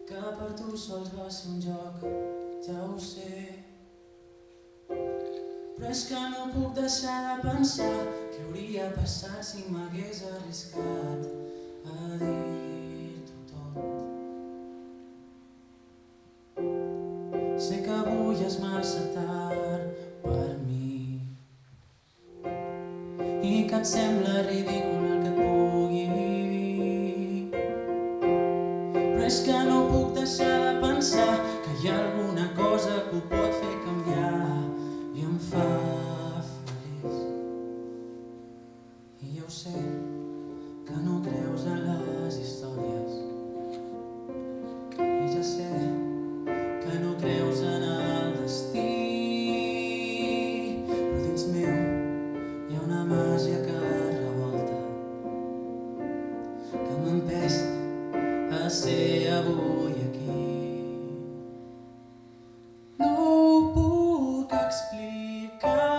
que per tu sols va ser un joc, ja ho sé. Però és que no puc deixar de pensar què hauria passat si m'hagués arriscat a dir-t'ho tot. Sé que avui és massa tard per mi i que et sembla ridícul el que et pugui dir, però és que no puc deixar de pensar que hi ha alguna cosa que ho pot fer canviar i em fa feliç. I ja ho sé que no creus en les històries, i ja sé que no creus en el destí, però dins meu hi ha una màgia que revolta, que m'empès a ser avui aquí. No ho puc explicar,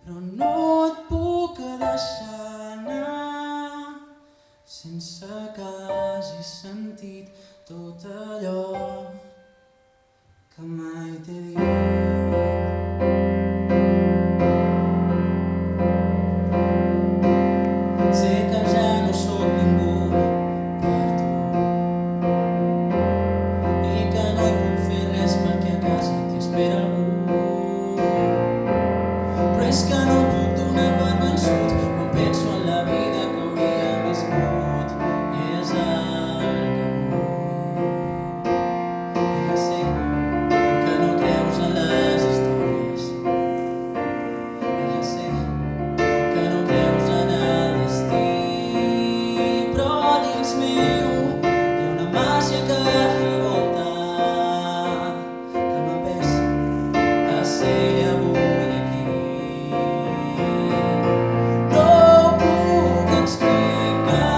però no et puc deixar anar sense que hagis sentit tot allò que mai t'he dit. Sé que ja no sóc ningú per tu i que no hi puc fer res perquè a casa t'hi espera algú, però és que no puc donar per vençut quan penso en la vida que hauríem viscut. És el que vull. I ja sé que no creus en les històries, i ja sé que no creus en el destí, però dins meu hi ha una màgia que revolta, que m'empès a ser avui aquí. No ho puc explicar,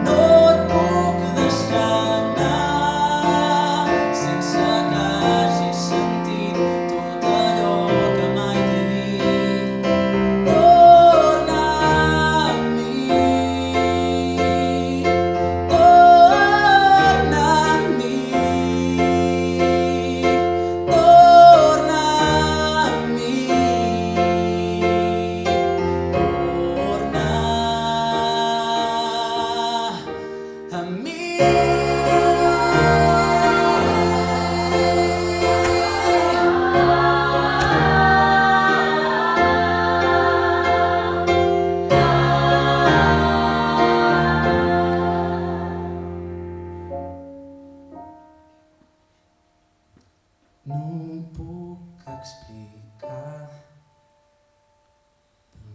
però no et puc deixar anar sense que hagis sentit tot allò que mai t'he dit. Torna a mi, torna a mi, torna a mi, torna a mi. No ho puc explicar,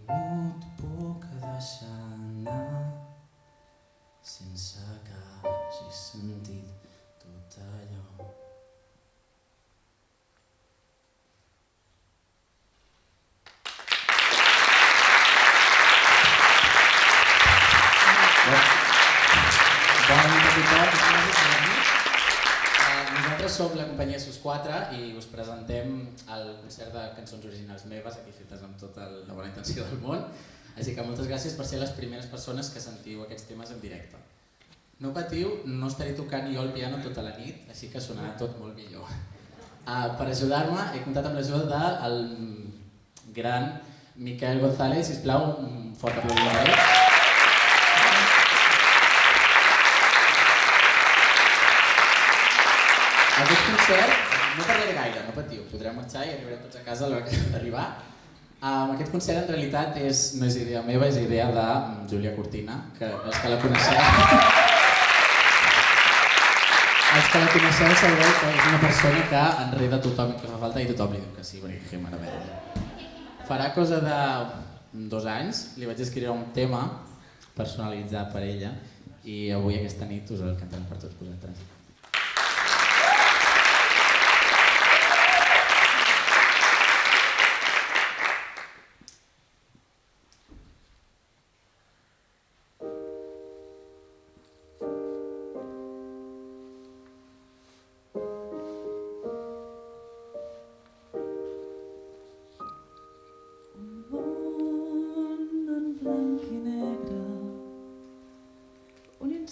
però no et puc deixar anar sense que hagis sentit tot allò. Bona nit a tothom, gràcies per venir. Nosaltres som la companyia SUS4 i us presentem el concert de cançons originals meves, aquí fetes amb tota la bona intenció del món. Així que moltes gràcies per ser les primeres persones que sentiu aquests temes en directe. No patiu, no estaré tocant jo el piano tota la nit, així que sonarà tot molt millor. Per ajudar-me he comptat amb l'ajuda del gran Miquel González. Sisplau, un fort aplaudiment. Aquest concert no tardaré gaire, no patiu, podrem marxar i arribarem tots a casa a l'hora que hem d'arribar. Aquest concert en realitat no és idea meva, és idea de Júlia Cortina, que els que la coneixeu... Els que la coneixeu sabreu que és una persona que enreda tothom que fa falta i tothom li diu que sí, perquè que meravella. Farà cosa de 2 anys li vaig escriure un tema personalitzat per ella i avui aquesta nit us el cantarem per tots vosaltres.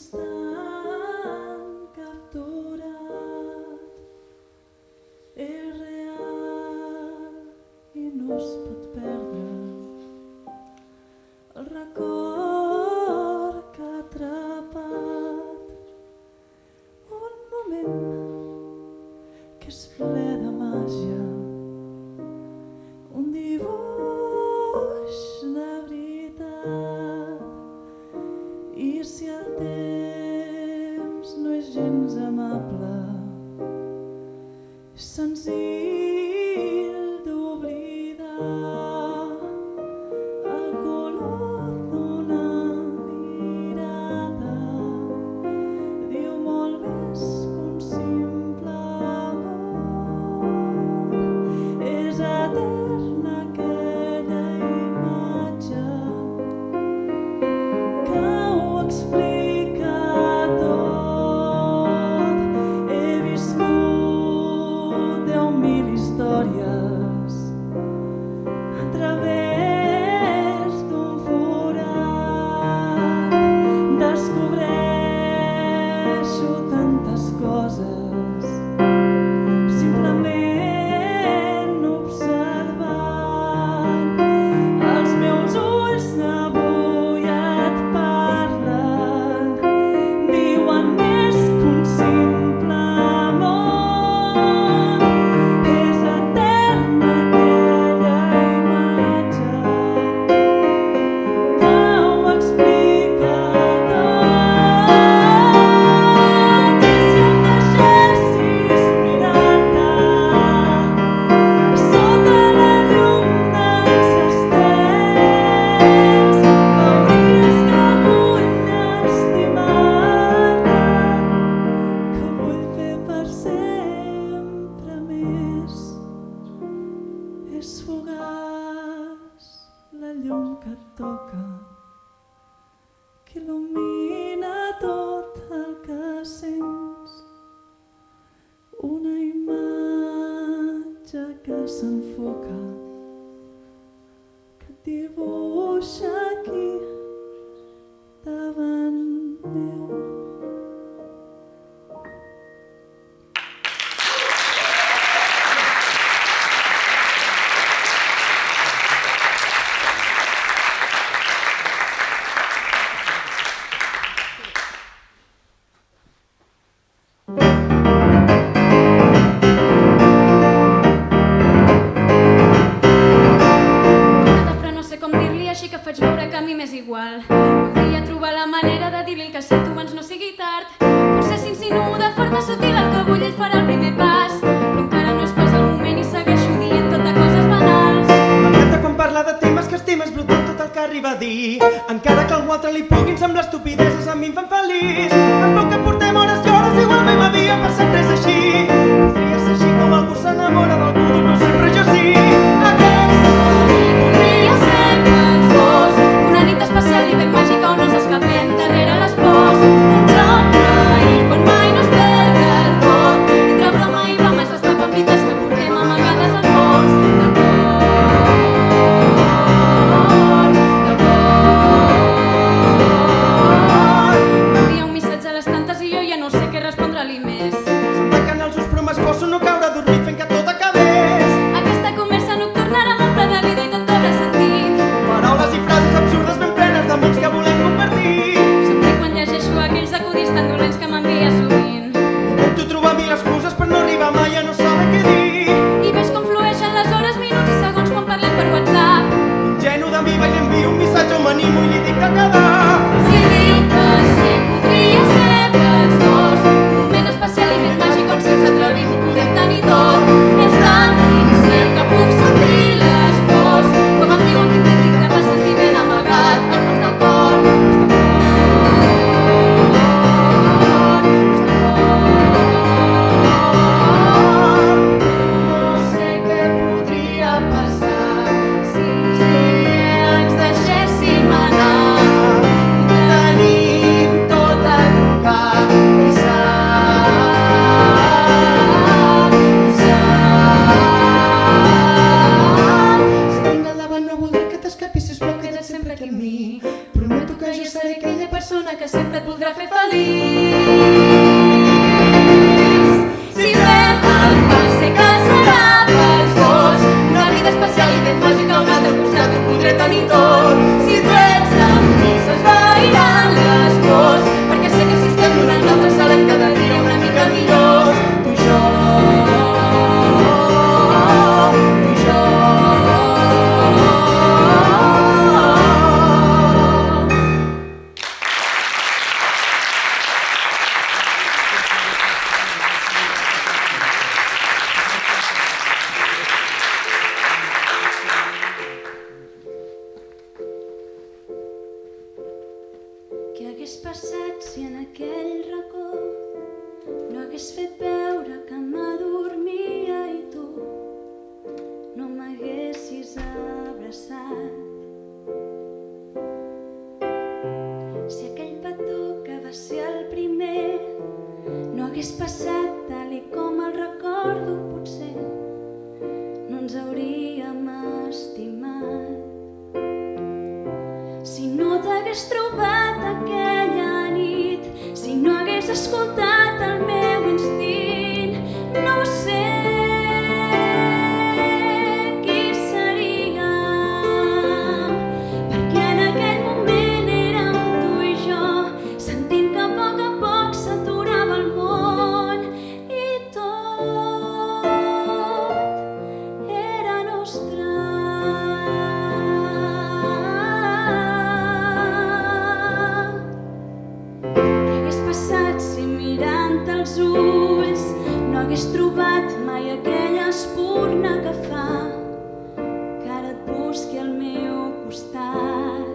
instant capturat és real i no es pot perdre. El record que ha atrapat un moment que és ple de màgia, un dibuix de veritat. I si el temps no és gens amable, és senzill d'oblidar el color d'una mirada. Diu molt més que un simple amor. És eterna aquella imatge que ho explica tot. He viscut 10.000 històries a través d'un forat. Descobreixo tantes coses simplement observant. Els meus ulls avui et parlen, diuen més que un simple amor. És eterna aquella imatge que ho explica tot. I si em deixessis mirar-te sota la llum dels estels, veuries que vull estimar-te, que vull fer per sempre més. És fugaç la llum que et toca, que il·lumina tot el que sents. Una imatge que s'enfoca, que et dibuixa aquí davant meu. Però no sé com dir-li, així que faig veure que a mi m'és igual. Voldria trobar la manera de dir-li el que sento abans no sigui tard. Potser s'insinuo de forma sutil el que vull, ell farà el primer pas, però encara no és pas el moment i segueixo dient tot de coses banals. M'encanta quan parla de temes que estima, és brutal tot el que arriba a dir. Encara que a algú altre li puguin semblar estupideses, a mi em fan feliç. Es veu que portem hores i hores, igual mai m'havia passat res així. Podria ser així com algú s'enamora d'algú, no sé, però jo sí. Voldria ser que ens fos una nit especial i ben màgica on no s'escapem darrere les pors. Un joc naïf on mai no es perd el tot. Entre broma i broma es destapen vides que portem amagades al fons del cor. M'envia un missatge a les tantes i jo ja no sé què respondre-li més. Se'm tanquen els ulls però m'esforço no caure dormit fent que tot acabi persona que sempre et voldrà fer feliç. Si fem el pas, sé que serà pels dos una vida especial i ben màgica, a un altre costat ho podré tenir tot. Si tu ets amb mi s'esvairan les pors, perquè sé que si estem l'un amb l'altre serem cada dia una mica millors. Tu i jo, tu i jo. Què hagués passat si en aquell racó no hagués fet veure que m'adormia i tu no m'haguessis abraçat? Si aquell petó que va ser el primer no hagués passat tal i com el recordo, potser no ens hauríem estimat. Si no t'hagués trobat aquella nit, si no hagués escoltat el meu instint, no sé qui seríem, perquè en aquell moment érem tu i jo, sentint que a poc s'aturava el món i tot era nostre. Què hagués passat si mirant als ulls no hagués trobat mai aquella espurna que fa que ara et busqui al meu costat?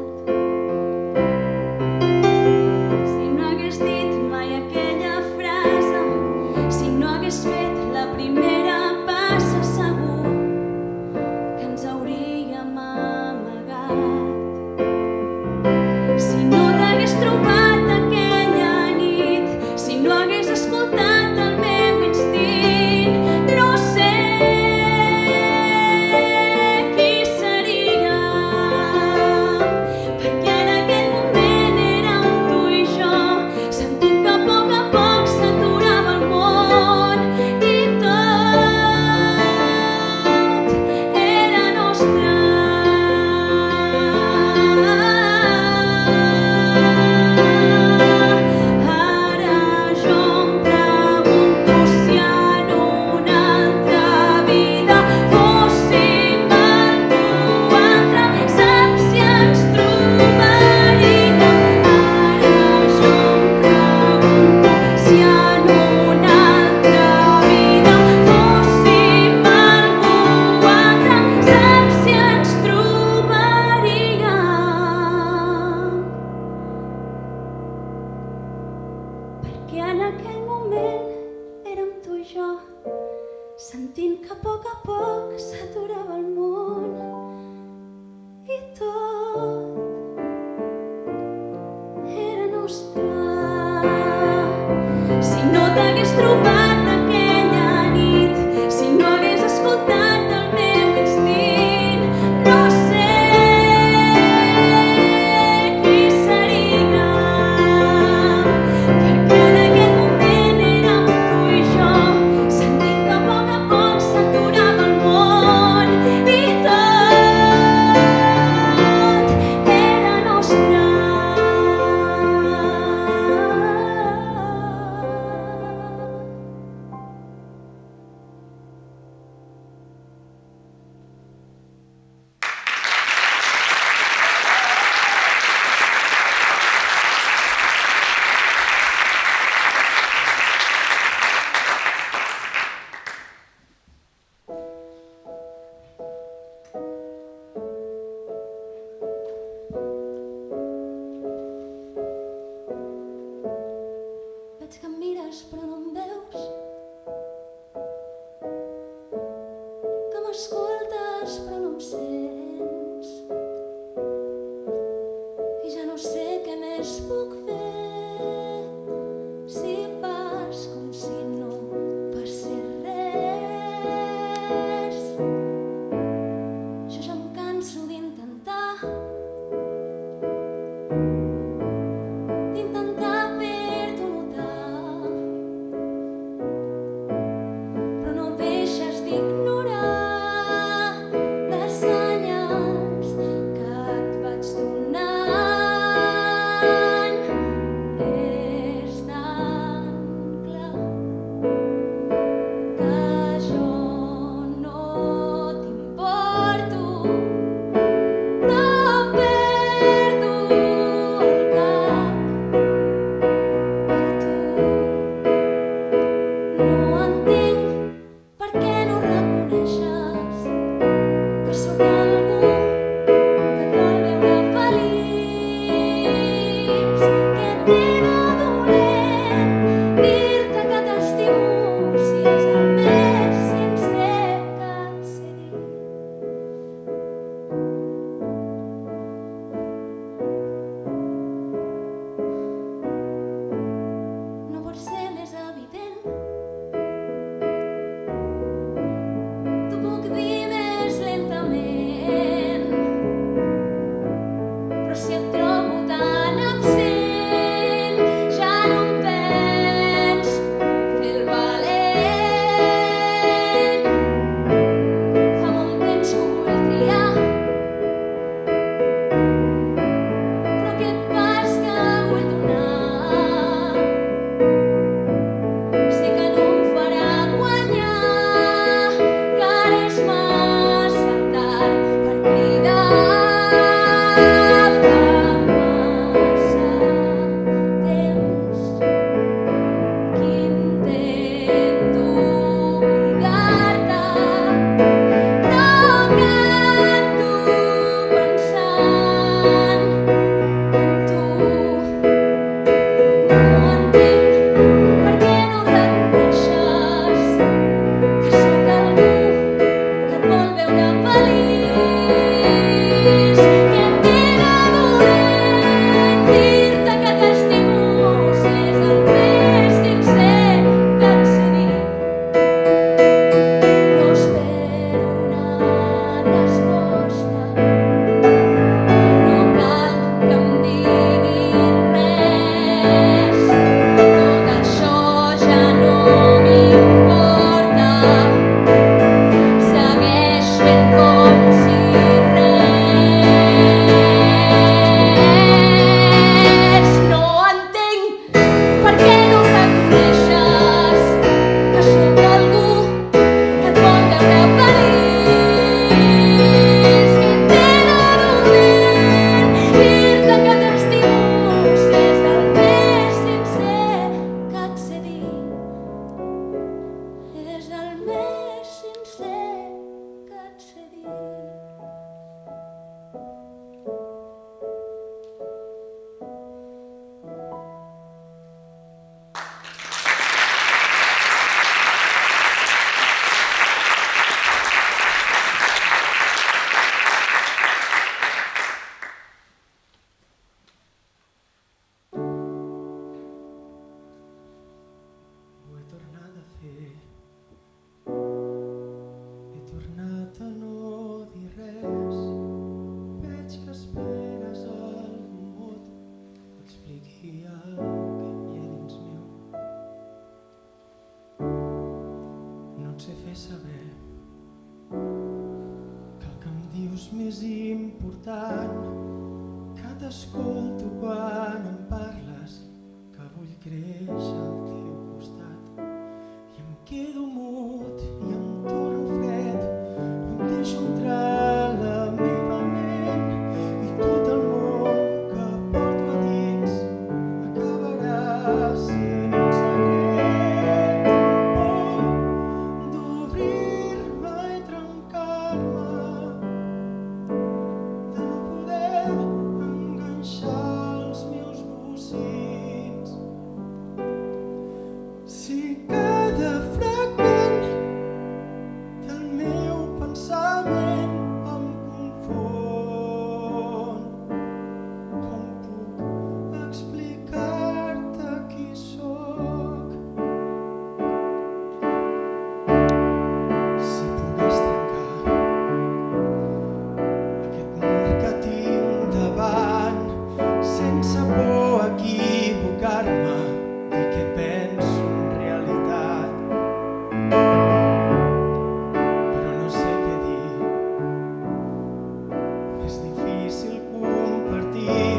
Si no hagués dit mai aquella frase, si no hagués fet la primera passa, segur que ens hauríem amagat. Si no t'hagués trobat aquella nit, si no hagués escoltat el meu instint, no sé qui seríem, perquè en aquell moment érem tu i jo, sentint que a poc s'aturava el món i tot era nostre. Ara jo em pregunto si en una altra vida fóssim algú altre, saps si ens trobaríem? Ara jo em pregunto si en una altra vida fóssim algú altre, saps si ens trobaríem? Perquè en aquell moment érem tu i jo, sentint que a poc s'aturava el món i tot era nostre. Si no t'hagués trobat aquella nit, si no hagués escoltat el meu instint, no sé qui seríem, perquè en aquell moment érem tu i jo, sentint que a poc s'aturava el món i tot més important, que t'escolto quan em parles, que vull créixer al teu costat. I em quedo mut i em torno fred, no em deixo entrar la meva ment, i tot el món que porto a dins acabarà sent un secret. Tinc por d'obrir-me i trencar-me, de no poder enganxar els meus bocins. Si cada fragment del meu pensament em confon, com puc explicar-te qui sóc? Si pogués trencar aquest mur que tinc davant, sense por a equivocar-me, dir què penso en realitat, però no sé què dir. És difícil compartir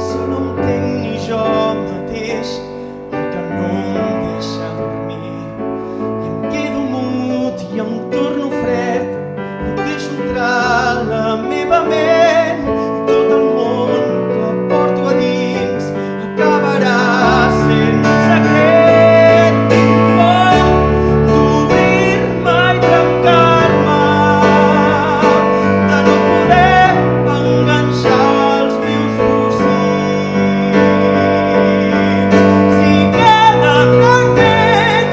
si no entenc ni jo mateix el que no em deixa dormir. I em quedo mut i em torno fred, no em deixo entrar la meva ment, i tot el món que porto a dins acabarà sent un secret. Tinc por d'obrir-me i trencar-me, de no poder enganxar els meus bocins. Si cada fragment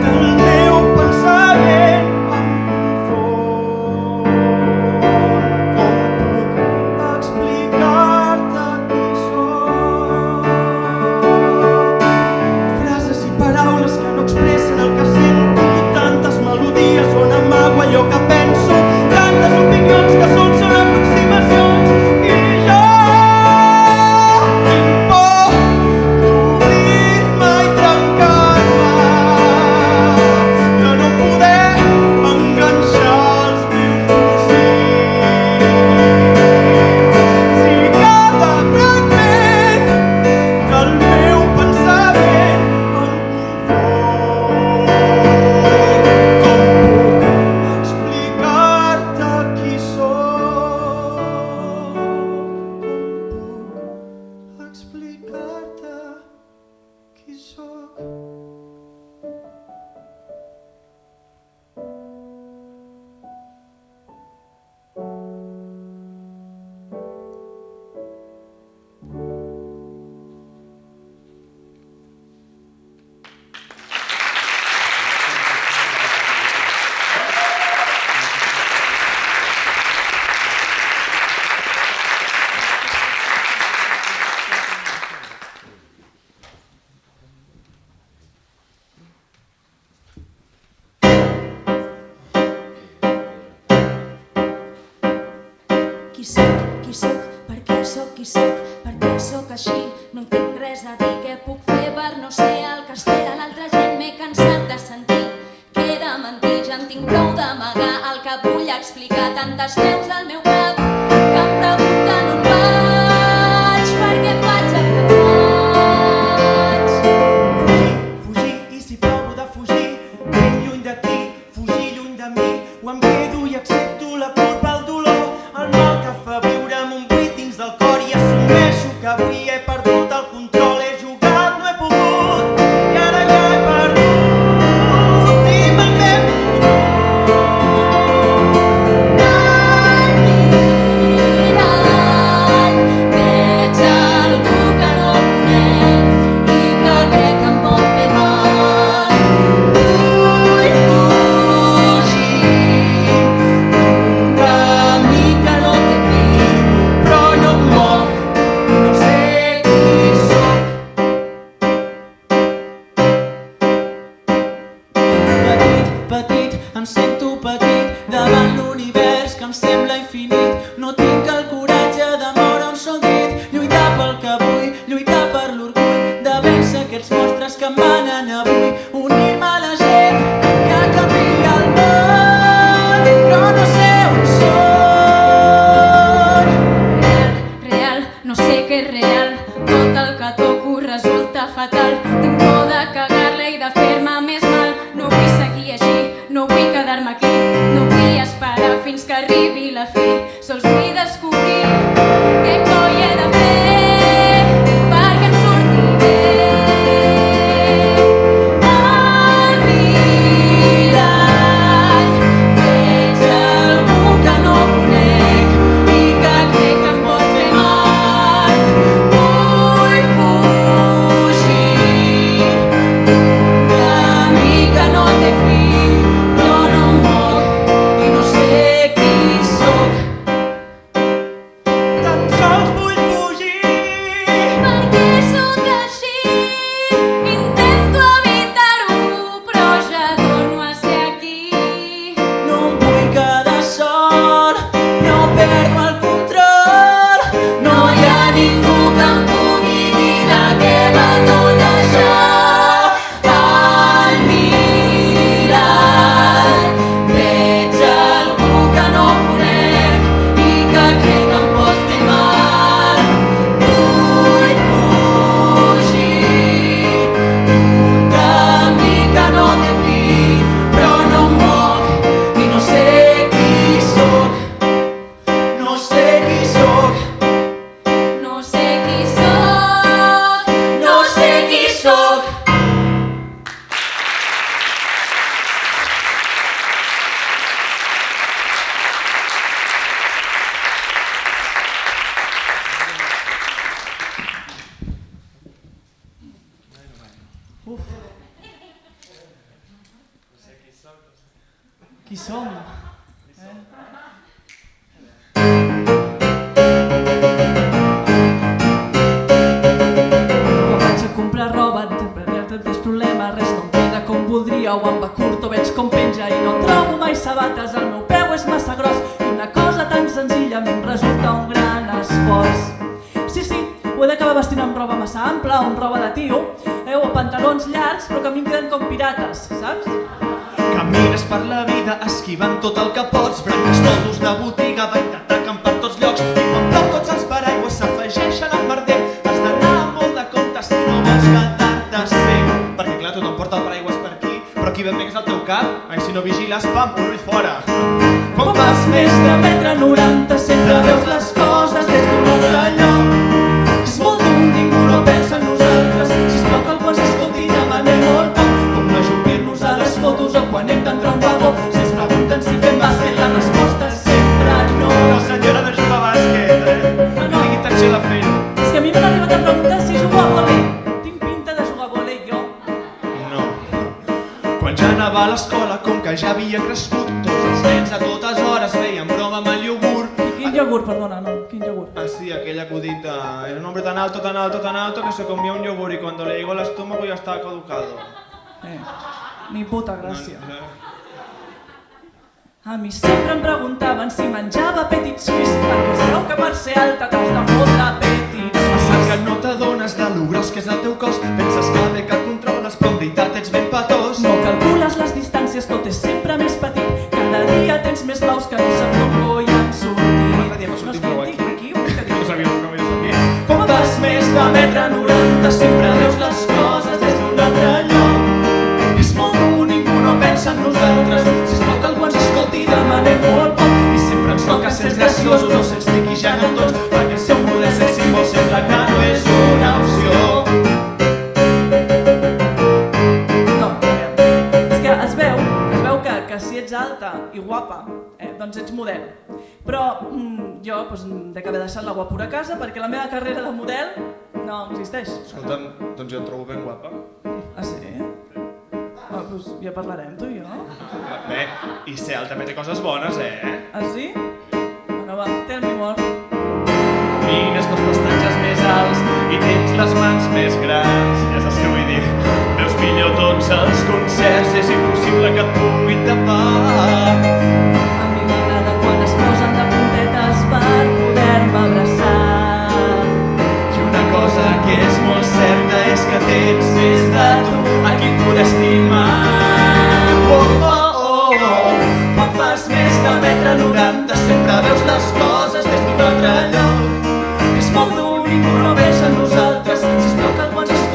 del meu pensament em confon, com puc explicar-te qui sóc? Frases i paraules que no expressen el que sento, tantes melodies on amago allò que penso, tantes opinions que són aproximacions, i jo tinc por d'obrir-me i trencar-me, de no poder enganxar els meus bocins. Si cada fragment del meu pensament em confon, com puc explicar-te qui sóc? Com puc explicar-te qui sóc? Qui sóc, per què sóc qui sóc, per què sóc així, no hi tinc res a dir, què puc fer per no ser el que espera l'altra gent, m'he cansat de sentir que he de mentir, ja en tinc prou d'amagar el que vull explicar, tantes veus del meu cap que em pregunten on vaig, per què faig el que faig. Fugir, i si provo de fugir, ben lluny d'aquí, fugir lluny de mi, o em quedo i accepto la culpa, el dolor, el mal que fa viure amb un buit dins del cor, i assumeixo que avui he perdut el control, he jugat, no he pogut, i ara ja he perdut, i me'n ben fotut. Ai, mira, resulta fatal. Tinc por de cagar-la i de fer-me més mal. No vull seguir així, no vull quedar-me aquí. No vull esperar fins que arribi la fi. Sols vull descobrir què coi he de fer perquè em surti bé. Al mirall veig algú que no conec i que crec que em pot fer mal. Vull fugir d'un camí que no té fi, però no em moc i no sé qui sóc. Tan sols vull fugir. Per què sóc així? Intento evitar-ho, però ja torno a ser aquí. No em vull quedar sol, no perdo el control. No hi ha ningú que em pugui dir de què va tot això. Al mirall veig algú que no conec i que crec que em pot fer mal. Vull fugir d'un camí que no té fi, però no em moc i no sé qui sóc. No sé qui sóc. No sé qui sóc. No sé qui sóc. Qui som? Quan vaig a comprar roba, sempre hi ha tants problemes, res no em queda com voldria, o em va curt o veig com penja i no trobo mai sabates, el meu peu és massa gros i una cosa tan senzilla em resulta un gran esforç. Sí, ho he d'acabar vestint amb roba massa ampla o amb roba de tio, o pantalons llargs però que a mi em queden com pirates, saps? Camines per la vida esquivant tot el que pots, branques toldos de botiga, veïn t'ataquen per tots llocs i quan plou tots els paraigües s'afegeixen al merder. Has d'anar amb molt de compte si no vols quedar-te sec, perquè clar, tothom porta el paraigües per aquí, però aquí ben bé que és el teu cap, ai, si no vigiles, pam, un ull fora. Quan vas més de 1,90 m sempre veus les coses des d'un altre lloc. És molt dur, ningú no pensa en nosaltres, sisplau que algú ens escolti, demanem molt poc, com ajupir-nos a les fotos o quan hem d'entrar a un vagó. Si ens pregunten si fem bàsquet, la resposta és sempre no. No, senyora, no juga a bàsquet, no tingui intenció de fer-ho. És que a mi m'han arribat a preguntar si jugo a vòlei. Tinc pinta de jugar a vòlei jo. No. Quan ja anava a l'escola, com que ja havia crescut, tots els nens a totes hores feien broma amb el iogurt. Quin iogurt, perdona, no, quin iogurt? Ah, sí, aquell acudit de... Era un hombre tan alto, tan alto, tan alto que se comía un yogur y cuando le llegó al estómago ya estaba caducado. Ni puta gràcia. A mi sempre em preguntaven si menjava petit suís, perquè es veu que per ser alta t'has de fotre petit Passa suís. que no t'adones de lo gros que és el teu cos, penses que bé que et controles, però en veritat ets ben patós. No calcules les distàncies, tot és sempre més petit. Cada dia tens més blaus que no saps d'on coi han sortit. L'altre dia m'ha sortit No prou és que aquí. aquí. No sabia que m'he sortit. Quan vas més de 1,90 m sempre veus les coses des d'un altre lloc. És molt dur, ningú no pensa en nosaltres, sisplau que algú ens escolti, demanem molt poc. I sempre ens toca ser els graciosos o ser els triquijant amb tots, perquè ser un model sex símbol sembla que no és una opció. No, a veure, és que es veu que si ets alta i guapa, doncs ets model. Però jo doncs, dec haver deixat la guapura a casa perquè la meva carrera de model no existeix. Escolta'm, doncs jo et trobo ben guapa. Ah, sí? Ah, doncs ja parlarem, tu i jo. Bé, i ser alta també té coses bones, Ah, sí? Bueno, va, tell me more. Mires pels prestatges més alts i tens les mans més grans. Ja saps què vull dir. Veus millor tots els concerts, és impossible que et puguin tapar. A mi m'agrada quan es posen de puntetes per poder-me abraçar. I una cosa que és molt certa és que tens més de tu a qui poder estimar. Oh, oh, oh, oh. Quan fas més de 1,90 m sempre veus les coses des d'un altre lloc. És molt dur, ningú no pensa en nosaltres, sisplau que algú ens escolti.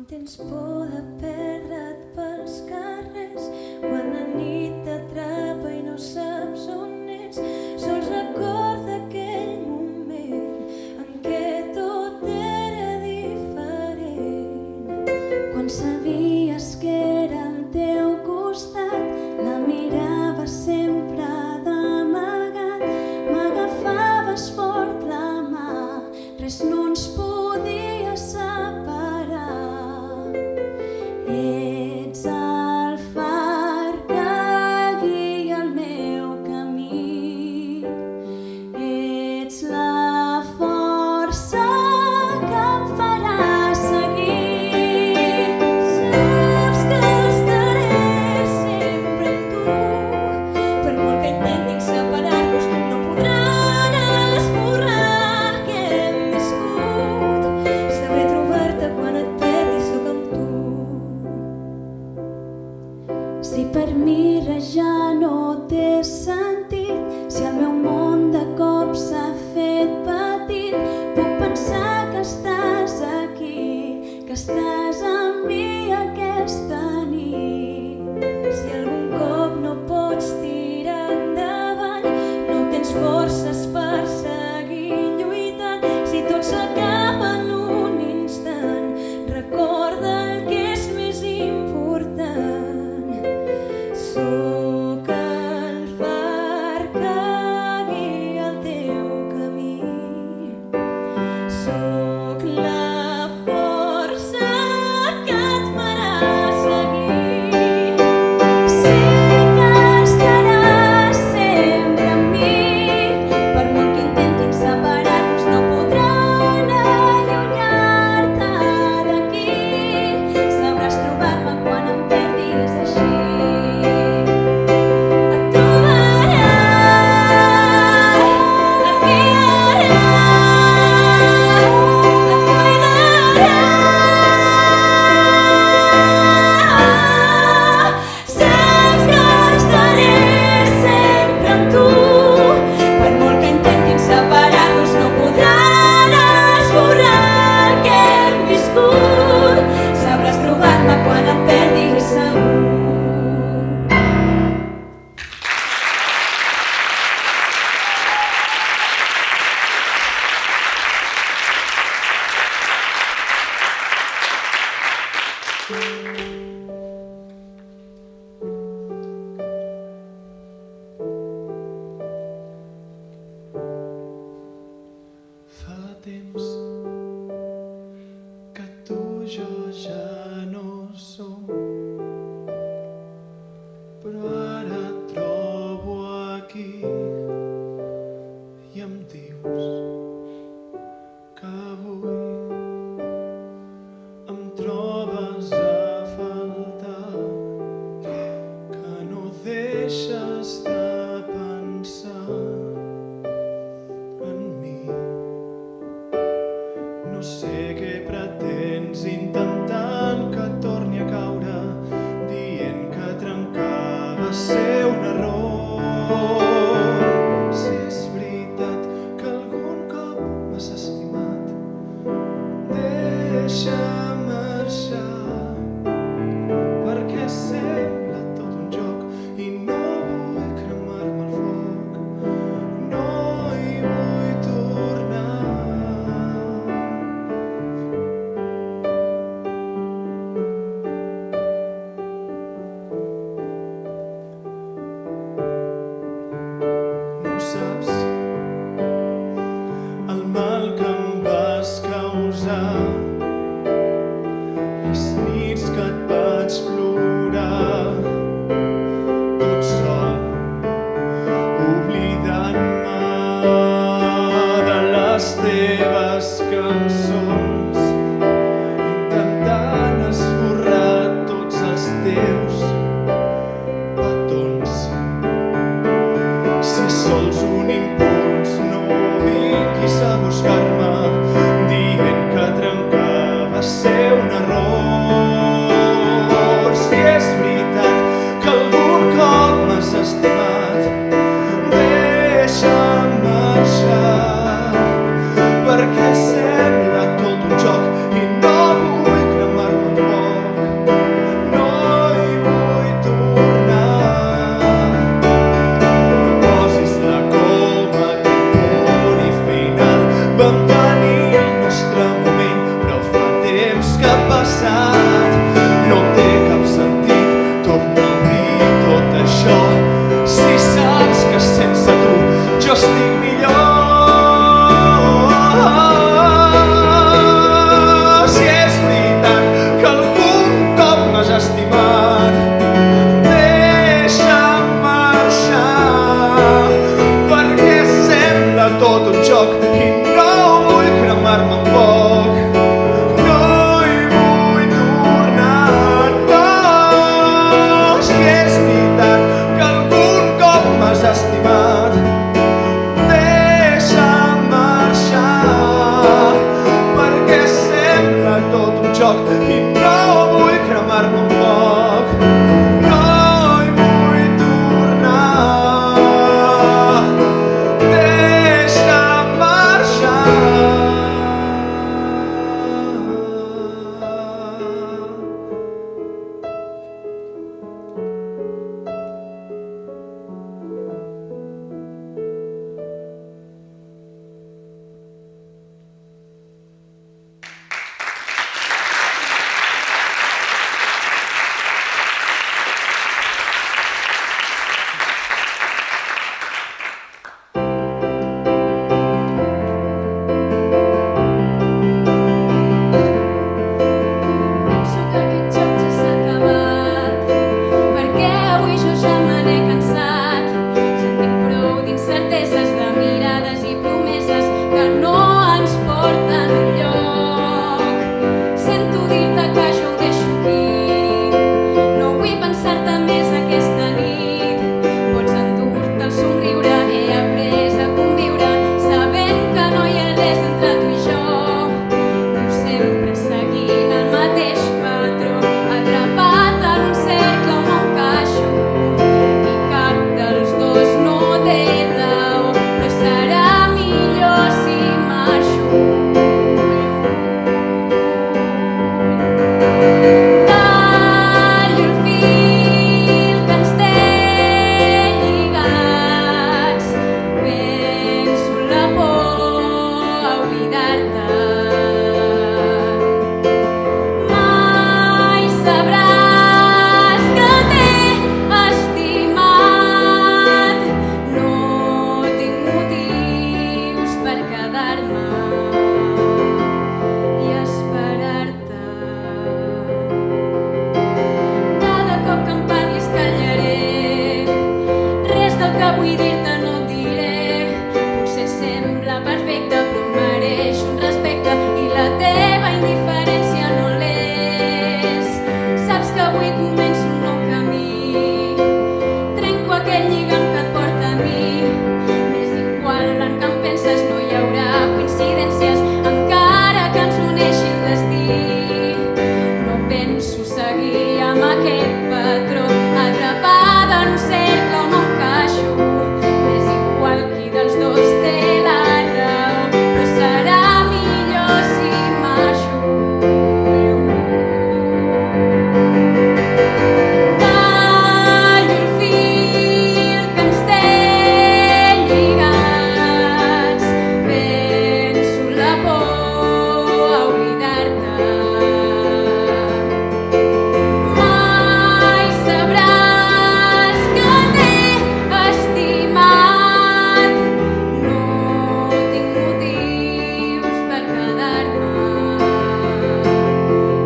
Quan tens por de perdre't pels carrers, quan la nit t'atrapa i no saps on ets, sols recorda aquell moment en què tot era diferent. Quan sabies que era al teu costat, la miraves sempre d'amagat, m'agafaves fort la mà, res no ens podia separar. Ets el far que guia el meu camí, ets la força que em farà seguir. Saps que estaré sempre amb tu, per molt que intentin separar-nos no podran esborrar el que hem viscut. Sabré trobar-te quan et perdis, sóc amb tu. Si per mi res ja no té sentit, si el meu món de cop s'ha fet petit, puc pensar que estàs aquí, que estàs amb mi aquesta nit. Si algun cop no pots tirar endavant, no tens forces per seguir lluitant, si tot s'acaba en un instant, recorda el que és més important. Sóc el far que guia el teu camí, sóc la força que et farà seguir. Sé que estaràs sempre amb mi, per molt que intentin separar-nos no podran allunyar-te d'aquí. Sabràs trobar-me quan em perdis així. Et trobaràs, et guiaràs, et cuidaràs. Saps que estaré sempre amb tu, per molt que intentin separar-nos no podran esborrar el que hem viscut. Sabràs trobar-me quan em perdis segur. Fa temps que tu i jo ja no som, però ara et trobo aquí i em dius que avui em trobes a faltar, que no deixes de pensar en mi. No sé què pretens intentant que torni a caure, dient que trencar va ser un error. Si és veritat que algun cop m'has estimat, deixa'm marxar, perquè sembla tot un joc i no vull cremar-me el foc, no hi vull tornar. No saps el mal que em vas causar, les nits que et vaig plorar, tot sol, oblidant-me de les teves cançons, intentant esborrar tots els teus petons. Si és sols un impuls, no vinguis a buscar-me, dient que trencar foc i no vull cremar-me un foc. No hi vull tornar. Deixa'm marxar. Penso que aquest joc ja s'ha acabat, perquè avui jo ja me n'he cansat. Ja en tinc prou d'incerteses, de mirades i promeses que no ens porten enlloc. Sento dir-te que jo ho deixo aquí, no vull pensar-te més aquesta nit. Pots endur-te el somriure, he après a conviure, sabent que no hi ha res entre tu i jo. Viu sempre seguint el mateix patró, atrapat en un cercle on no encaixo. I cap dels dos no té raó, però serà millor si marxo. Tallo el fil que ens té lligats, penso en la por a oblidar-te. Mai sabràs que t'he estimat, no tinc motius per quedar-me i esperar-te. Cada cop que em parlis callaré, res del que vull dir-te no et diré. Potser sembla perfecte però em mereix un respecte i la teva indiferència no l'és. Saps que avui començo un nou camí, trenco aquell lligam que et porta a mi. M'és igual en què em penses, no hi haurà coincidències encara que ens uneixi el destí. No penso seguir amb aquest patró, atrapada en un cercle on no encaixo. M'és igual qui dels dos té la raó, però serà millor si marxo. Tallo el fil que ens té lligats, penso en la por a oblidar-te. Mai sabràs que t'he estimat, no tinc motius per quedar-me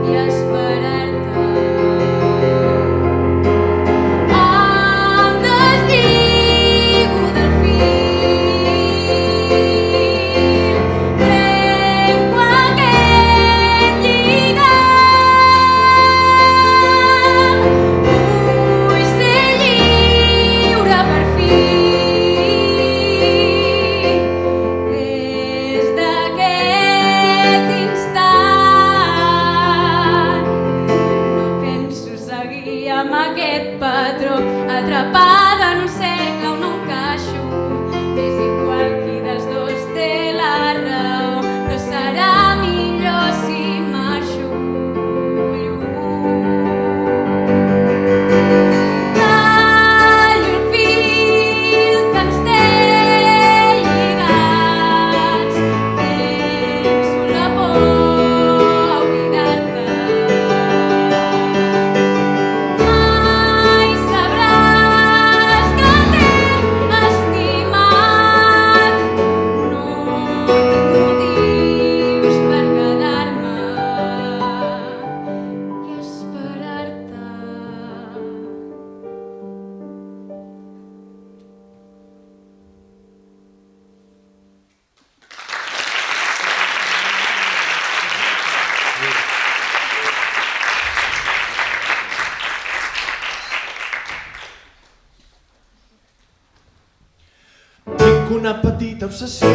i esperar-te. Em deslligo del fil, trenco aquest lligam. Vull ser lliure per fi. Des d'aquest instant no penso seguir amb aquest patró, atrapada en un cercle on no encaixo. M'és igual qui dels dos té la raó, però serà millor si marxo lluny. Tallo el fil que ens té lligats, penso en la por a oblidar-te. Mai sabràs que t'he estimat, no tinc motius per quedar-me i esperar-te. Tinc una petita obsessió.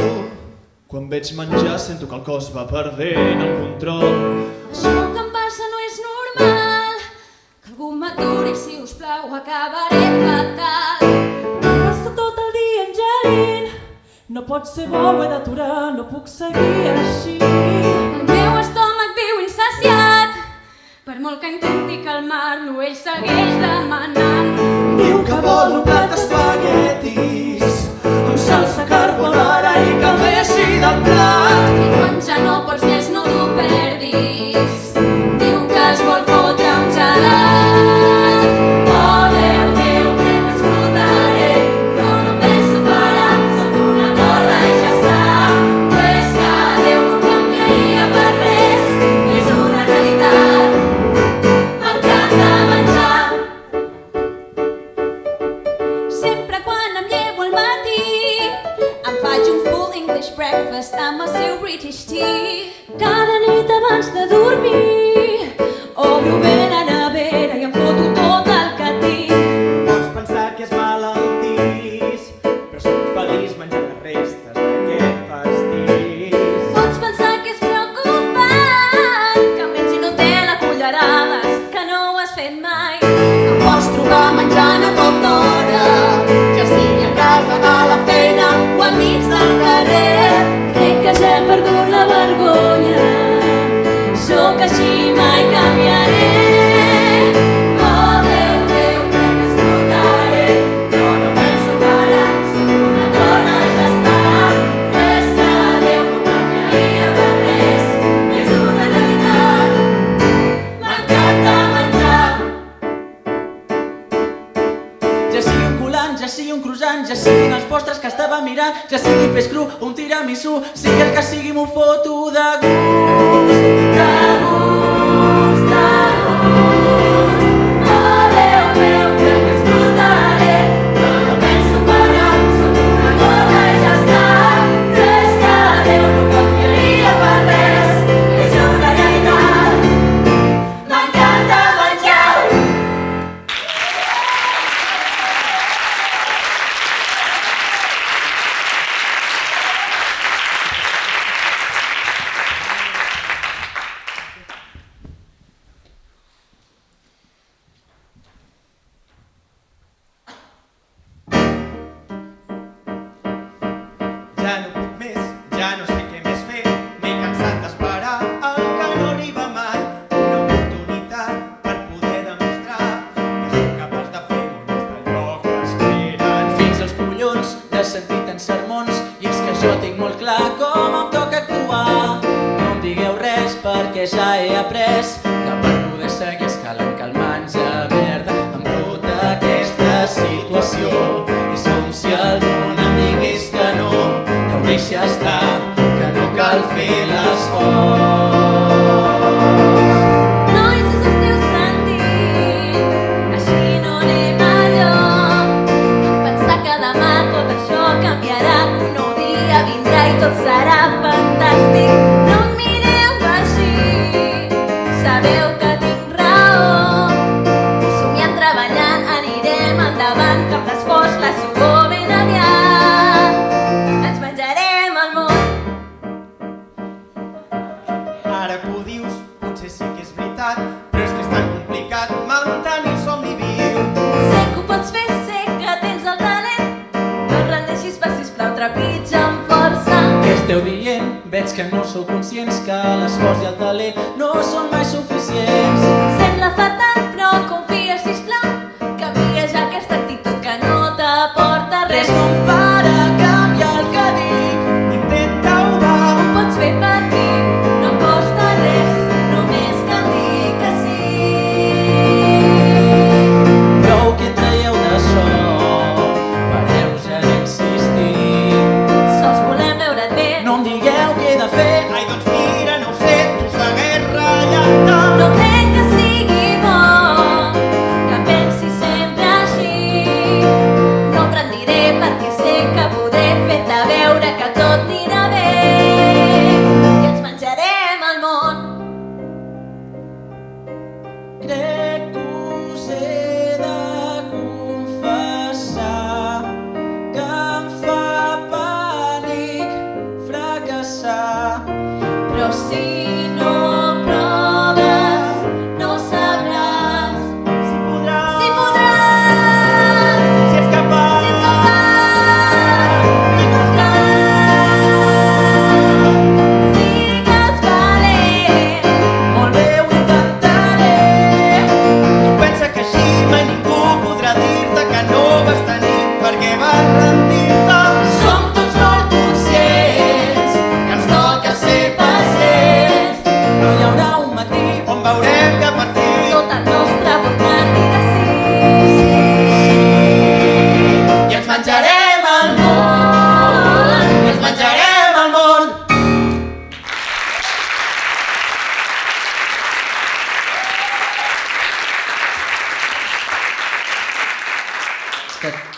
Quan veig menjar sento que el cos va perdent el control. Això que em vas Ningú m'aturi, si us plau, acabaré fatal. Passa tot el dia engelint, no pot ser bo, ho he d'aturar, no puc seguir així. El meu estómac viu insaciat, per molt que intenti calmar-lo, ell segueix demanant. Diu que vol un plat d'espaguetis amb salsa carbonara i que vegi del plat. I quan ja no pots més no t'ho perdis, diu que es vol fotre un gelat. Oh, Déu meu, que t'explotaré, però no penso parar, sóc una gorra i ja està. No és que Déu no canviaria per res, és una realitat. M'encanta menjar. Sempre quan em llevo al matí em faig un full English breakfast amb el seu British tea. Cada nit abans de dormir obro bé la nevera i em foto tot el que tinc. Pots pensar que és malaltís, però soc feliç menjant les restes d'aquest pastís. Pots pensar que és preocupant que mengi Nutella a cullerades, que no ho has fet mai. Em pots trobar menjant a tota hora, ja sigui a casa, a la feina o enmig del carrer. Crec que ja he perdut la vergonya, sóc així, mai canviaré. Oh, Déu meu, que m'explotaré, però no penso parar, sóc una dona i ja està. Res que Déu no canviaria per res, és una realitat. M'encanta menjar. Ja sigui un coulant, ja sigui un croissant, ja siguin els postres que estava mirant, ja sigui peix cru o un tiramisú, sigui el que sigui m'ho foto de gust. De gust, de gust. Oh, Déu meu, que m'explotaré, però no penso parar, sóc una gorra i ja està. Res que Déu no canviaria per res, és una realitat. M'encanta menjar. Ja no puc més, ja no sé què més fer, m'he cansat d'esperar el que no arriba mai. Una oportunitat per poder demostrar que soc capaç de fer molt més d'allò que esperen. Fins als collons de sentir tants sermons, i és que jo tinc molt clar com em toca actuar. No em digueu res perquè ja he après que per poder seguir escalant calmants a verda amb tota aquesta situació. És com si algú em digués que no, que ho deixi estar, que no cal fer l'esforç. Nois, us esteu sentint? Així no anem enlloc. Pensar que demà tot això canviarà, un nou dia vindrà i tot serà fantàstic. No em mireu així, sabeu que tinc raó. Somiant, treballant, anirem endavant, cap d'esforç, la suor ben aviat. Ens menjarem el món. Ara que ho dius, potser sí que és veritat, però és que és tan complicat mantenir el somni viu. Sé que ho pots fer, sé que tens el talent. No et rendeixis, sisplau, trepitja amb força. Què esteu dient? Veig que no sou conscients que l'esforç i el talent no són mai suficients. Sembla fatal, però confia, sisplau. Canvia ja aquesta actitud que no t'aporta res. Res compara, canvia el que dic. Intenta-ho, va. Ho pots fer per mi, no costa res, només cal dir que sí. Prou que en traieu d'això, pareu ja d'insistir. Sols volem veure't bé. No em digueu què he de fer. Ai, doncs mira, no ho sé, tu segueix ratllant-te. No crec que sigui bo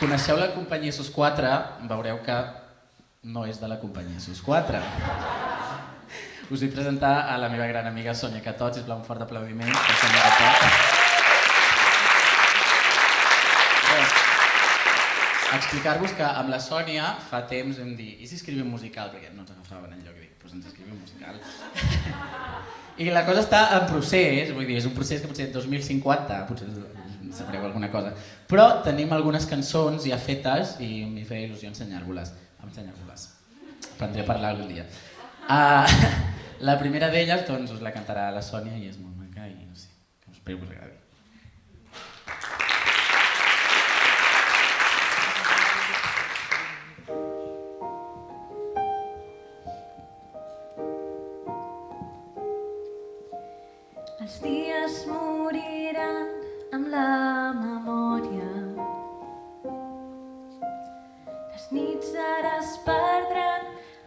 coneixeu la companyia SUS 4, veureu que no és de la companyia SUS 4. Us vull presentar a la meva gran amiga Sònia Catot, sisplau, un fort aplaudiment per Sònia Catot. Explicar-vos que amb la Sònia fa temps vam dir i si escrivim un musical, perquè no ens agafaven enlloc, dic, doncs ens escrivim un musical. I la cosa està en procés, vull dir, és un procés que potser 2050, potser sabreu alguna cosa, però tenim algunes cançons ja fetes i m'hi feia il·lusió ensenyar-vos-les. Prendré a parlar algun dia. La primera d'elles doncs, us la cantarà la Sònia i és molt maca i no sé, que espero que us agradi. Els dies moriran amb la memòria. Les nits ara es perdran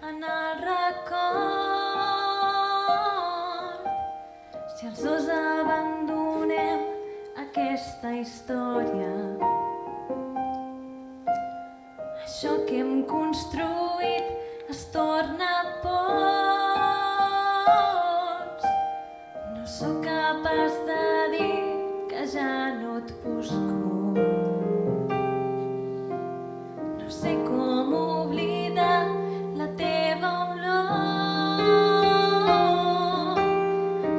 en el record. Si els dos abandonem aquesta història, això que hem construït es torna pols. No sóc capaç de dir que ja no et busco. No sé com oblidar la teva olor.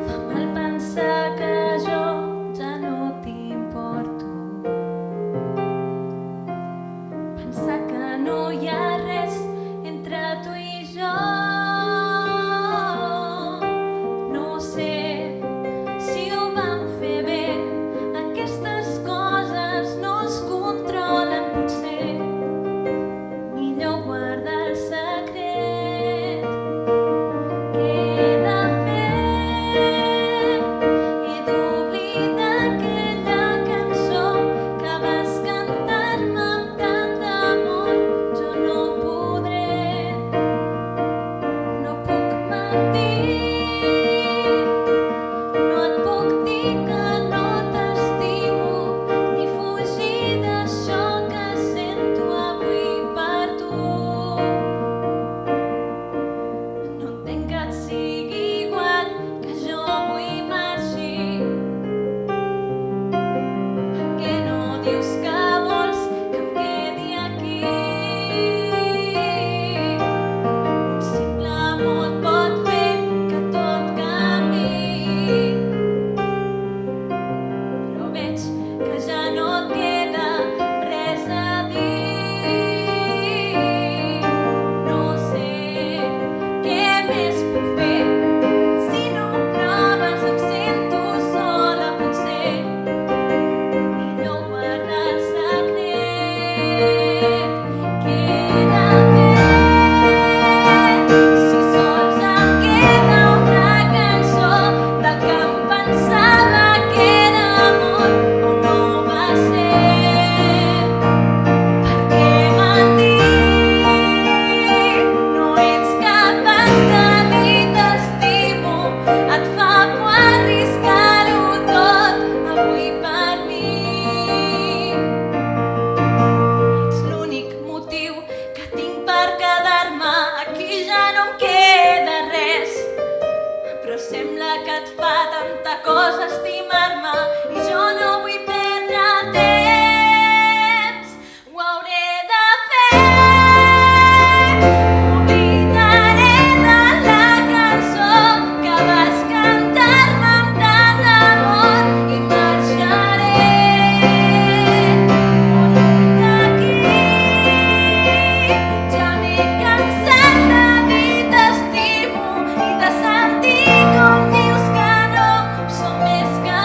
Fa mal pensar que jo ja no t'importo. Pensar que no hi ha res entre tu i jo. No sé si ho vam fer bé. Aquestes coses no es controlen, potser. Millor guardar el secret. Què he de fer? He d'oblidar aquella cançó que vas cantar-me amb tant d'amor. Jo no podré, no puc mentir, no et puc dir que no t'estimo, ni fugir d'això que sento avui per tu. No entenc que et sigui igual que jo avui marxi. Per què no dius que vols que em quedi aquí? Un simple mot pot fer que tot canviï. Però veig que ja no et queda res a dir. No sé què més puc fer. Si no ho proves em sento sola, potser. Millor guardar el secret. Què he de fer? Si sols em queda una cançó del que em pensava que era amor, o no va ser. Per què mentir? No ets capaç de dir t'estimo. Et fa por arriscar-ho tot avui per mi. Ets l'únic motiu que tinc per quedar-me. Aquí ja no em queda res. Però sembla que et fa tanta cosa estimar-me i jo no vull perdre temps. Ho hauré de fer. M'oblidaré de la cançó que vas cantar-me amb tant d'amor i marxaré molt lluny d'aquí. Ja m'he cansat de dir t'estimo i de sentir com dius que no som més que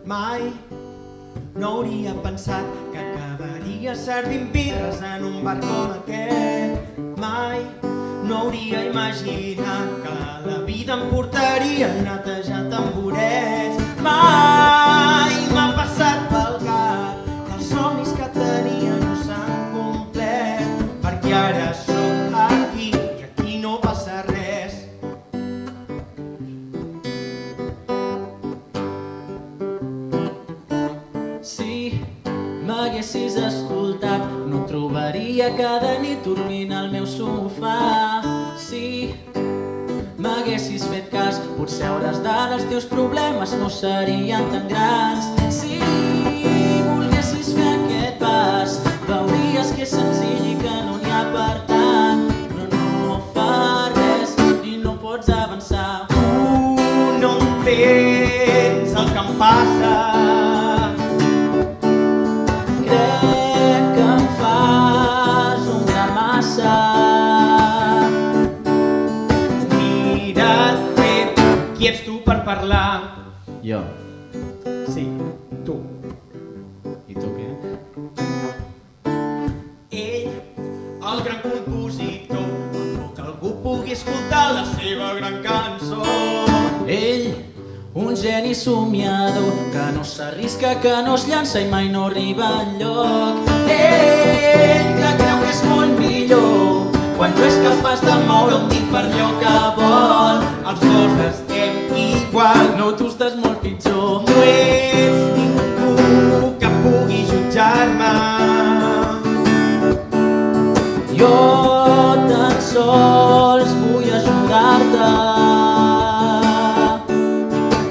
Mai no hauria pensat que acabaria servint birres en un bar com aquest. Mai no hauria imaginat que la vida em portaria a netejar tamborets. Mai m'ha passat pel cap que els somnis que tenia no s'han complert, perquè ara sóc aquí i aquí no passa res. Si m'haguessis escoltat, no et trobaria cada nit dormint al meu sofà. Si m'haguessis fet cas, potser a hores d'ara els teus problemes no serien tan grans. Si volguessis fer aquest pas, veuries que és senzill i que no n'hi ha per tant. Però no fa res i no pots avançar. Tu no entens el que em passa. Crec que em fas un gran massa. Mira't fet, qui ets tu per parlar? Jo. Sí, tu. I tu què? Ell, el gran compositor, vol que algú pugui escoltar la seva gran cançó. Ell, un geni somiador que no s'arrisca, que no es llança i mai no arriba enlloc. Ell, que creu que és molt millor quan no és capaç de moure un dit per allò que vol. Els dos estem igual. No, tu estàs molt pitjor. No ets ningú que pugui jutjar-me. Jo tan sols vull ajudar-te.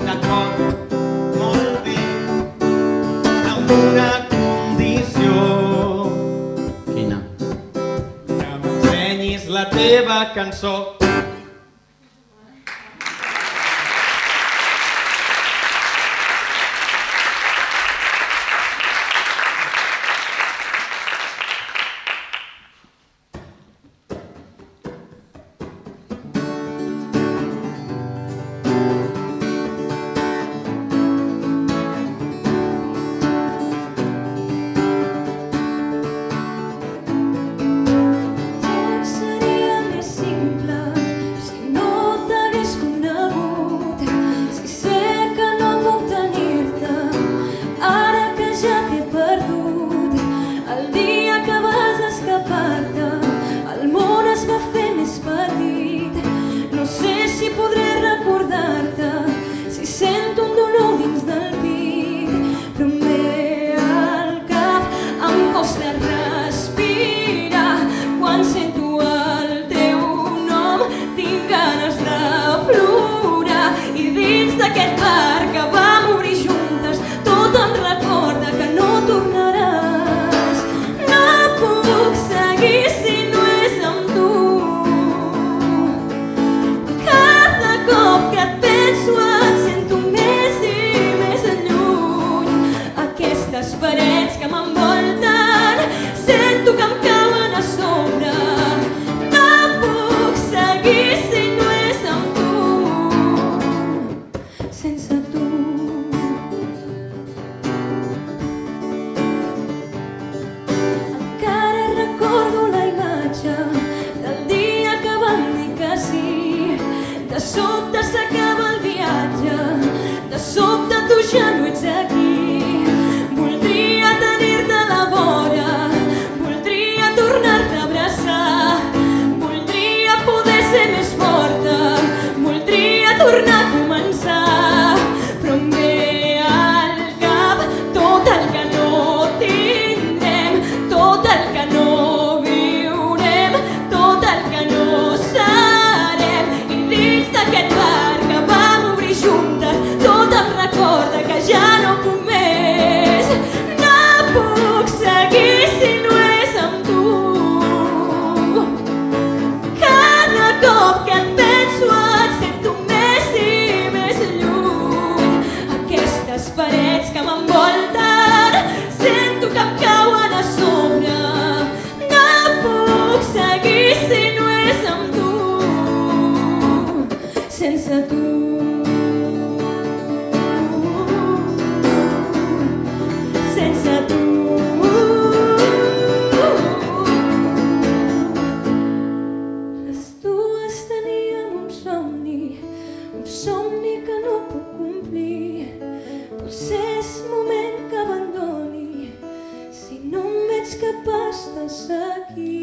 D'acord, molt bé, amb una condició: Quina? que m'ensenyis la teva cançó. Tot seria més simple si no t'hagués conegut. Si sé que no puc tenir-te ara que ja t'he perdut. El dia que vas escapar-te, el món es va fer més petit. No sé si podré recordar-te, si sento un dolor dins del pit, però em ve al cap, em costa respirar quan sento el teu nom. Tinc ganes de plorar i dins d'aquest bar que vam obrir juntes tot em recorda que no tornaràs. No puc seguir si no és amb tu. Cada cop que et penso et sento més i més lluny. Aquestes parets que m'envolten sento que em cauen a sobre. No puc seguir si no és amb tu. Sense tu. Encara recordo la imatge del dia que vam dir que sí. De sobte s'acaba el viatge, de sobte tu ja no ets aquí. Voldria tenir-te a la vora, voldria tornar-te a abraçar, voldria poder ser més forta, voldria tornar a començar. Però em ve al cap tot el que no tindrem, tot el que no viurem, tot el que no serem. I dins d'aquest bar estàs aquí.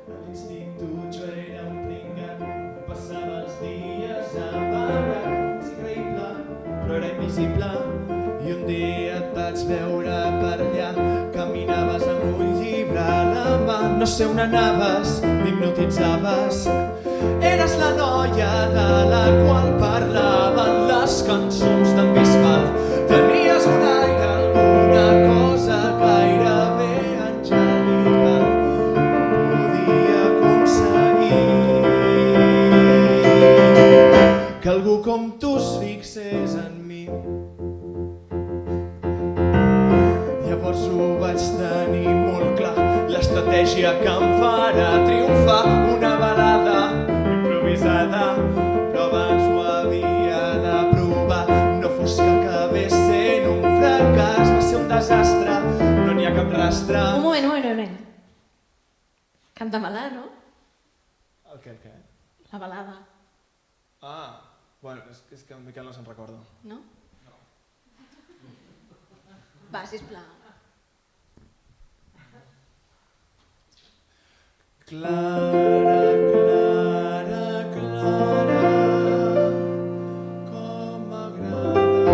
A l'institut jo era un pringat, passava els dies amagat. És increïble, però era invisible. I un dia et vaig veure per allà, caminaves amb un llibre a la mà. No sé on anaves, m'hipnotitzaves. Eres la noia de la qual parlaven les cançons d'en Bisbal. Tenies un aire, alguna cosa gairebé angelical. Podia aconseguir que algú com tu es fixés en mi. Llavors ho vaig tenir molt clar, l'estratègia que em farà triomfar. Una balada improvisada, però abans ho havia de provar. No fos que acabés sent un fracàs, va ser un desastre, no n'hi ha cap rastre. Un moment. Canta-me-la, no? El què? La balada, Ah, bueno, és que el Miquel no se'n recorda. no? Va, sisplau. Clara, Clara, Clara, com m'agrada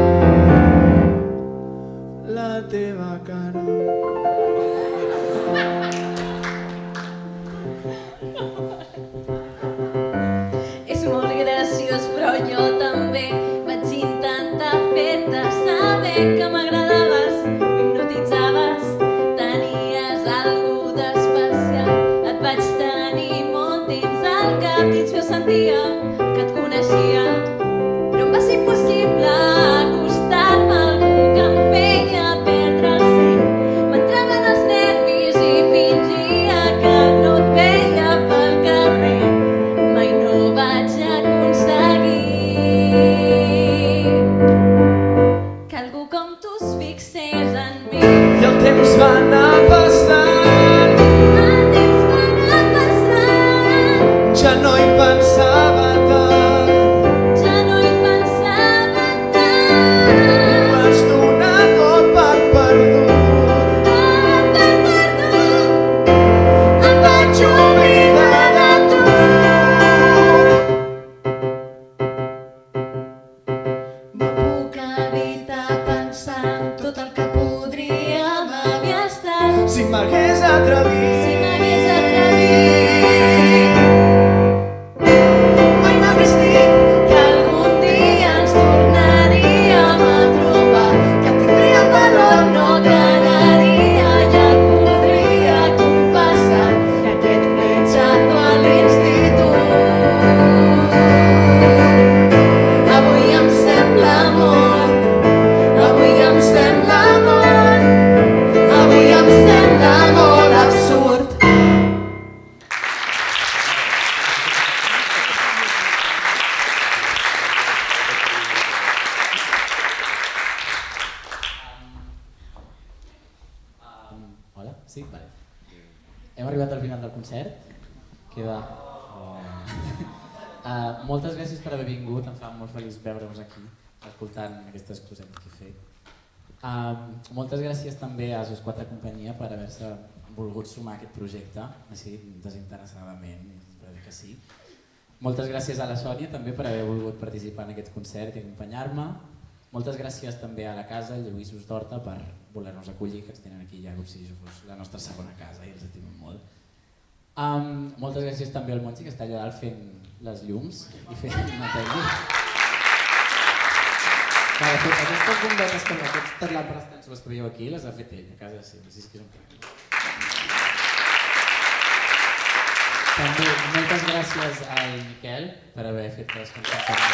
la teva cara. És molt graciós, però jo també vaig intentar fer-te saber que m'agradaves, m'hipnotitzaves, tenies algú d'especial. Et vaig tenir molt temps al cap, dins meu sentia que et coneixia, però em va ser impossible acostar-me a algú que em feia perdre el seny. M'entraven els nervis i fingia que no et veia pel carrer. Mai no vaig aconseguir que algú com tu es fixés en mi. I el temps va anar passant, El temps va anar passant, ja no hi pensava tant. ja no hi pensava Ho tant. vaig donar tot per perdut. Tot per perdut, Em vaig oblidar de tu. no puc evitar pensar en tot el que podríem haver estat Si m'hagués atrevit, si m'hagués atrevit. Mai m'hagués dit que algun dia ens tornaríem a trobar, que tindria valor, no quedaria i et podria confessar que aquest fletxazo a l'institut avui em sembla molt, avui em sembla molt, avui em sembla molt absurd. Hola? Sí? Vale. Hem arribat al final del concert. Queda... moltes gràcies per haver vingut, em fa molt feliç veure-vos aquí, escoltant aquestes cosetes que he fet. Moltes gràcies també a SOS 4 Companyia per haver-se volgut sumar a aquest projecte, així desinteressadament, per dir que sí. Moltes gràcies a la Sònia també per haver volgut participar en aquest concert i acompanyar-me. Moltes gràcies també a la casa, al Lluïsos d'Horta, per voler-nos acollir, que ens tenen aquí ja com si fos la nostra segona casa i ens estimem molt. Moltes gràcies també al Montsi, que està allà dalt fent les llums i fent una tècnica. Aquestes bombetes com aquestes làmpades tan soles que veieu aquí les ha fet ell a casa seva, així que és un crac. També moltes gràcies al Miquel per haver fet les cançons per la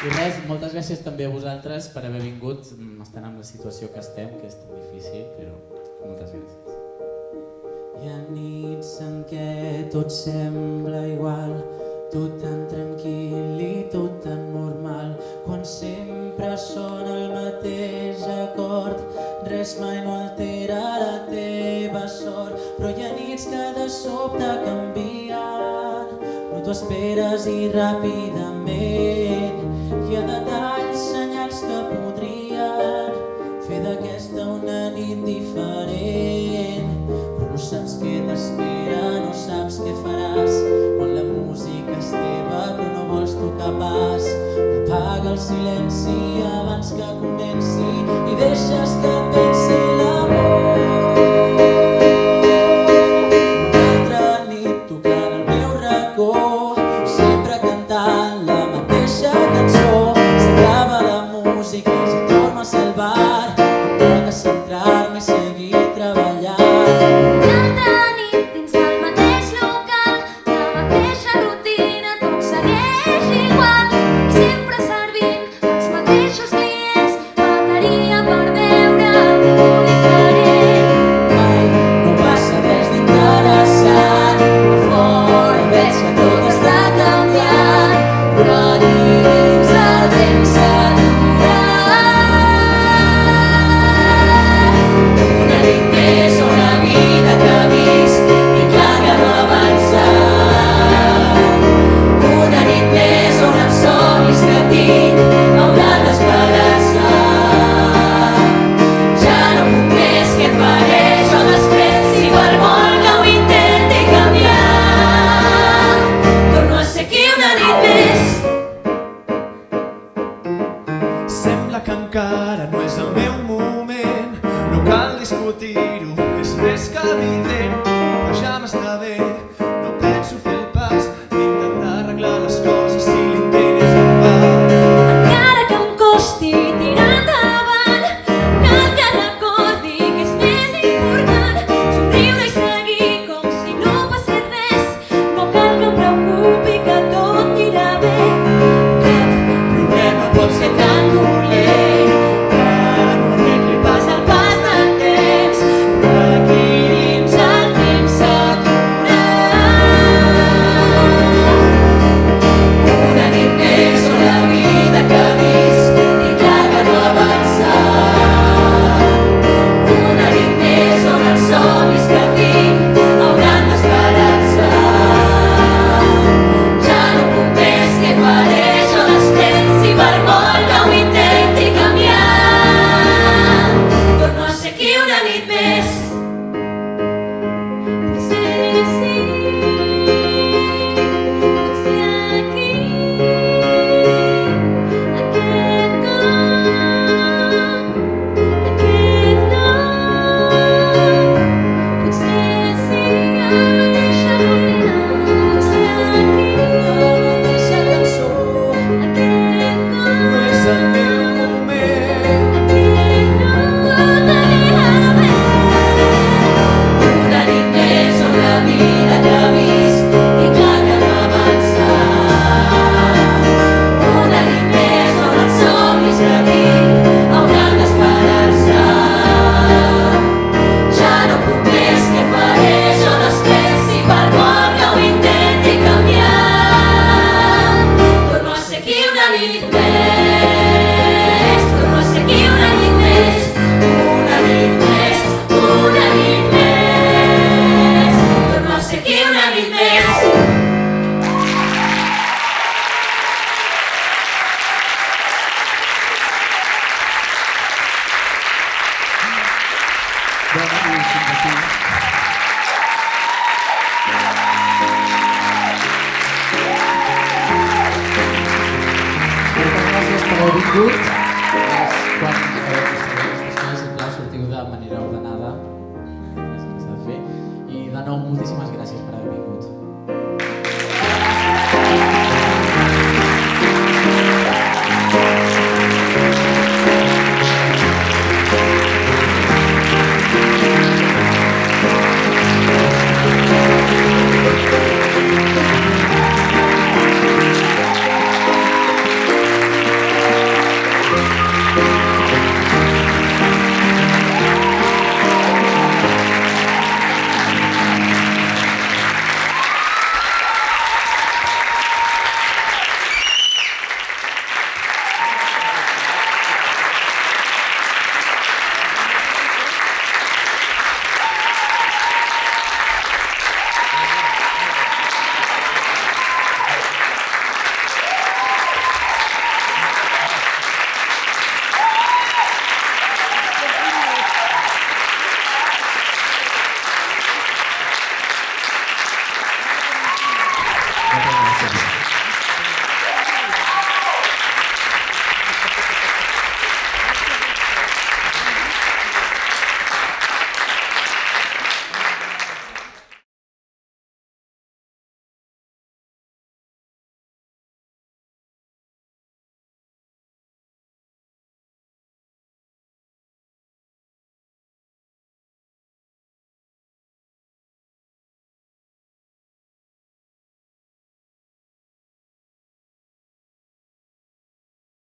I res, moltes gràcies també a vosaltres per haver vingut, estant en la situació que estem, que és tan difícil, però moltes gràcies. Hi ha nits en què tot sembla igual, tot tan tranquil i tot tan normal, quan sempre sona el mateix acord, res mai no altera la teva sort, però hi ha nits que de sobte canvien, no t'ho esperes i ràpidament, hi ha detalls, senyals que podrien fer d'aquesta una nit diferent, però no saps què t'espera, no saps què faràs, quan la música és teva però no vols tocar pas, apaga el silenci abans que comenci i deixes que et pensi l'amor. Una altra nit tocant al meu racó, sempre cantant la mateixa cançó, s'acaba la música i ja torno a ser al bar, em toca centrar-me i seguir treballant. Una altra nit dins del mateix local, la mateixa rutina, tot segueix igual, i sempre servint els mateixos clients, bateria per veure algú diferent. Mai no passa res d'interessant, a fora veig que tot està canviant, però dins el temps s'atura. Una nit més o una vida que visc i clar que no ha avançat. Una nit més on els somnis que tinc hauran d'esperar-se. Ja no puc més, què faré jo després si per molt que ho intenti canviar torno a ser aquí una nit més. Sembla que encara no és el meu moment, no cal discutir-ho, és més que evident, però ja m'està bé, no penso fer el pas d'intentar arreglar les coses si l'intent és en va. Encara que em costi tirar endavant, cal que recordi que és més important somriure i seguir com si no passés res. No cal que em preocupi que tot irà bé. Cap problema pot ser tan dolent que no arregli pas el pas del temps, però aquí dins el temps s'atura. Una nit més on la vida que visc i clar que no ha avançat. Una nit més on els somnis que tinc hauran d'esperar-se. Ja no puc més, què faré jo després si per molt que ho intenti canviar torno a ser aquí una nit més. Potser sí, potser aquí, aquest cop, aquest lloc. Potser sí, la mateixa rutina, potser aquí, la mateixa cançó, aquest cop, No és el meu moment, aquest lloc, tot anirà bé. Una nit més on la vida que visc i clar que no ha avançat. Una nit més on els somnis que tinc hauran d'esperar-se. Ja no puc més, què faré jo després si per molt que ho intenti canviar torno a ser aquí una nit més. Torno a ser aquí una nit més. Una nit més, una nit més. Torno a ser aquí una nit més. Bona nit, fins aquí. Moltes gràcies per haver vingut. Quan acabeu aquestes coses, sisplau, sortiu de manera ordenada. És el que s'ha de fer. I de nou, moltíssimes gràcies per haver vingut. Gràcies.